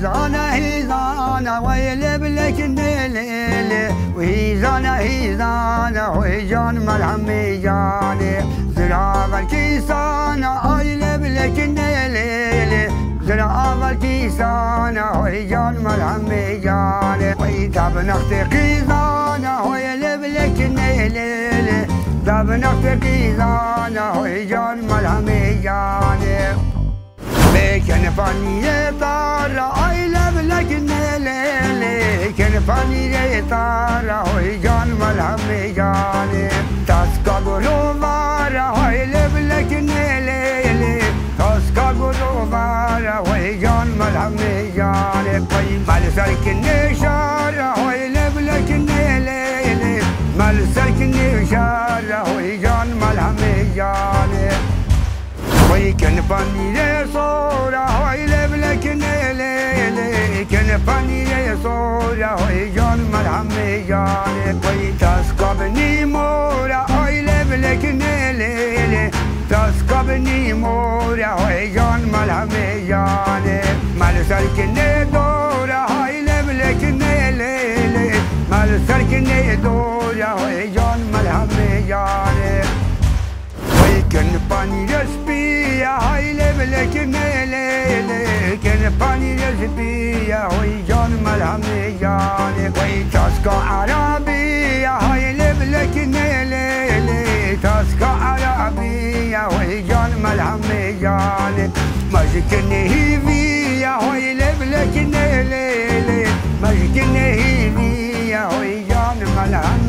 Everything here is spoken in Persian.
هيزانا ويلب لك الليل هيزانا ويجان ملهم جاني زراب الكيسانا ويلب لك الليل زراب الكيسانا ويجان ملهم جاني ويتاب نختي قيزانا ويلب لك الليل تاب نختي قيزانا ويجان ملهم جاني كان فاني طارة أيلب لك الليل كان فاني طارة ويجان ملهم جاني تسكى قلوبارة أيلب لك الليل تسكى قلوبارة ويجان ملهم جاني ملسلك النشارة أيلب لك الليل ملسلك النشارة ويجان ملهم جاني ويكن فاني صورة ويلب لك الليل كن فاني صورة ويجان ملهم جاني ويتسكبني مورة ويلب لك الليل تسكبني مورة ويجان ملهم جاني ملسلك الندورة ويلب لك الليل ملسلك الندورة ويجان ملهم جاني ويكن فاني رسبية هايلب لك الليل كن فاني رسبية ويجان ملهم جاني ويتسكى عربية هايلب لك الليل تسكى عربية ويجان ملهم جاني مجكني هيفية ويلب لك الليل مجكني هيفية ويجان ملهم